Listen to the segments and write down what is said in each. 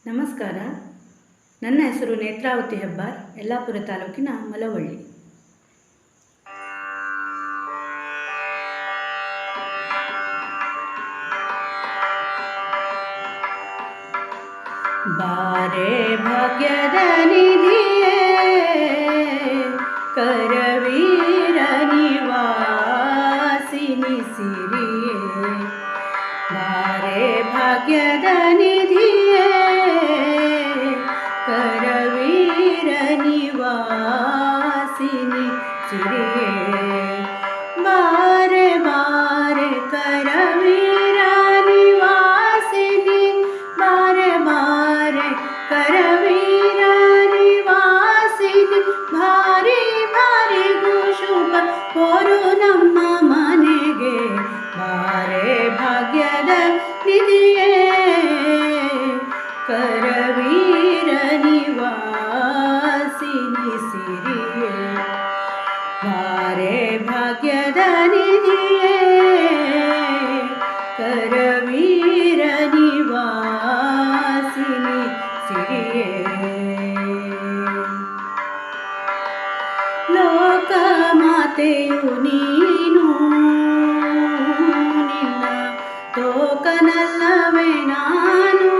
ನಮಸ್ಕಾರ. ನನ್ನ ಹೆಸರು ನೇತ್ರಾವತಿ ಹೆಬ್ಬಾರ್, ಯಲ್ಲಾಪುರ ತಾಲೂಕಿನ ಮಲವಳ್ಳಿ. ಬಾರೆ ಭಾಗ್ಯದ ನಿಧಿಯೇ, ಕರವೀರ ನಿವಾಸಿನಿ ಸಿರಿಯೇ. ಬಾರೆ ಭಾಗ್ಯದ ನಿಧಿಯೇ, ಕರವೀರ ನಿವಾಸಿನಿ ಸಿರಿಯೇ. ಬಾರೆ ಬಾರೆ ಕರವೀರ ನಿವಾಸಿನಿ, ಬಾರೆ ಬಾರೆ ಕರವೀರ ನಿವಾಸಿನಿ. ಭಾರಿ ಭಾರಿಗೂ ಶುಭ ಕೋರು ನಮ್ಮ ಮನೆಗೆ. ಬಾರೆ ಭಾಗ್ಯದ ನಿಧಿಯೇ, ಕರವೀರ ನಿವಾಸಿನಿ ಸಿರಿಯೇ. ಬಾರೆ ಭಾಗ್ಯದ ನಿಧಿಯೇ, ಕರವೀರ ನಿವಾಸಿನಿ ಸಿರಿಯೇ. ಲೋಕ ಮಾತೆಯು ನೀನು, ನಿನ್ನ ತೋಕನಲ್ಲವೇ ನಾನು.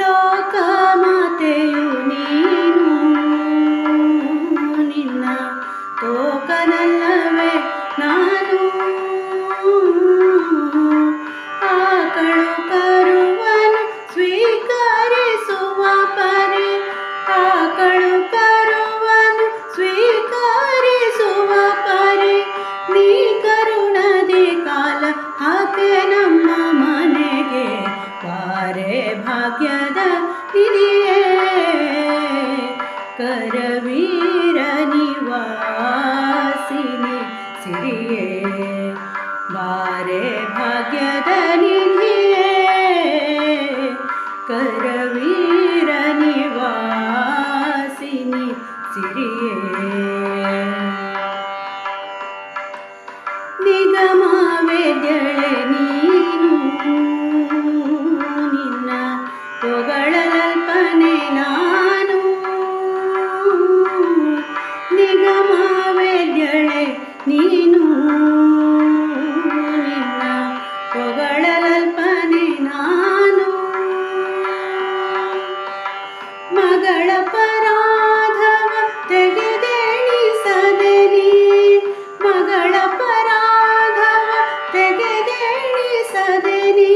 ಲೋಕ ಮಾತೆಯು ನೀನು, ನಿನ್ನ ತೋಕನಲ್ಲವೇ ನಾನು. ಆಕಳು ಕರುವನ್ನು ಸ್ವೀಕರಿಸುವ ಪರಿ, ಆಕಳು ಕರುವನ್ನು ಸ್ವೀಕರಿಸುವ ಪರಿ. ನೀ ಕರುಣದಿ ಕಾಲ ಹಾಕೆ ನಮ್ಮ ಮನೆಗೆ. ಬಾರೆ ಭಾಗ್ಯದ ನಿಧಿಯೇ, ಕರವೀರ ನಿವಾಸಿನಿ ಸಿರಿಯೇ. ಬಾರೆ ಭಾಗ್ಯದ ನಿಧಿಯೇ, ಕರವೀರ ನಿವಾಸಿನಿ ಸಿರಿಯೇ. ನಿಗಮ ವೇದ್ಯಳೆ ನೀನು, ನಿನ್ನ ಹೊಗಳಲಲ್ಪನೆ ನಾನು. ನಿಗಮ ವೇದ್ಯಳೆ ನೀನು, ನಿನ್ನ ಹೊಗಳಲಲ್ಪನೆ ನಾನು. ಮಗಳ ಪರಾಧವ ತೆಗೆದೆಣಿಸದೆ ನೀ, ಮಗಳ ಪರಾಧವ ತೆಗೆದೆಣಿಸದೆ ನೀ.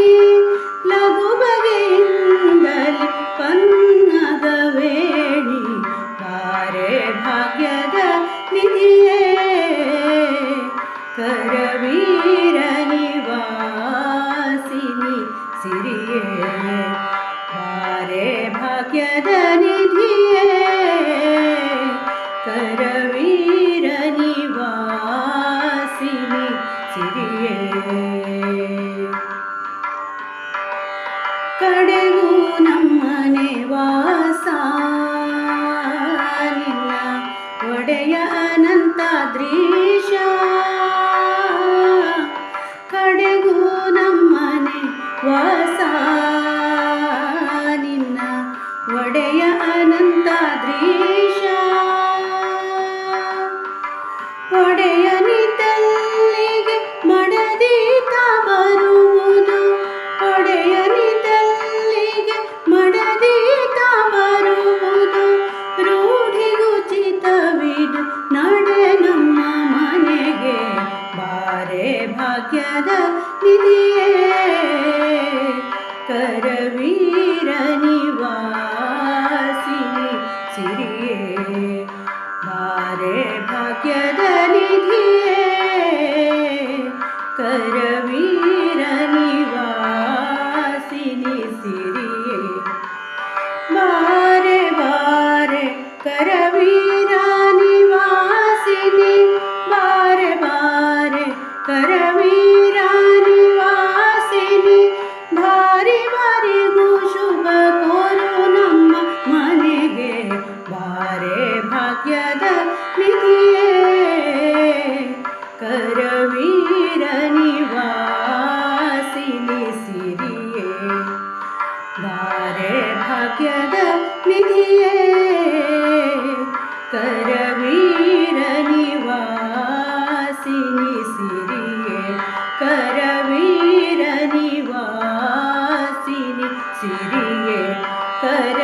ಲಘು ಬಗೆಯಿಂದಲೇ ಪನ್ನಗ ವೇಣಿ. ಬಾರೆ ಭಾಗ್ಯದ ನಿಧಿಯೇ, ಕರವೀರ ನಿವಾಸಿನಿ ಸಿರಿಯೇ. ಬಾರೆ ಭಾಗ್ಯದ ನಿಧಿಯೇ, ಕರವೀರ ನಿವಾಸಿನಿ ಸಿರಿಯೇ. ಕಡೆಗೂ ನಮ್ಮನೆ ವಾಸ, ನಿನ್ನ ಒಡೆಯ ಅನಂತಾದ್ರೀಶ. ಕಡೆಗೂ ನಮ್ಮನೆ ವಾಸ, ನಿನ್ನ ಒಡೆಯ ಅನಂತಾದ್ರೀಶ. ಒಡೆಯ ನಿತಲ್ಲಿಗೆ ಮಡದೀತ ಬರುವುದು, ಒಡೆಯ ನಿತಲ್ಲಿಗೆ ಮಡದೀತ ಬರುವುದು. ರೂಢಿಗುಚಿತವಿದು ನಡೆ ನಮ್ಮ ಮನೆಗೆ. ಬಾರೆ ಭಾಗ್ಯದ ನಿಧಿಯೇ, ನಿಧಿಯೇ ಕರವೀರ ನಿವಾಸಿನಿ ಸಿರಿಯೇ ಕರವೀರ ನಿವಾಸಿನಿ ಸಿರಿಯೇ ಕರ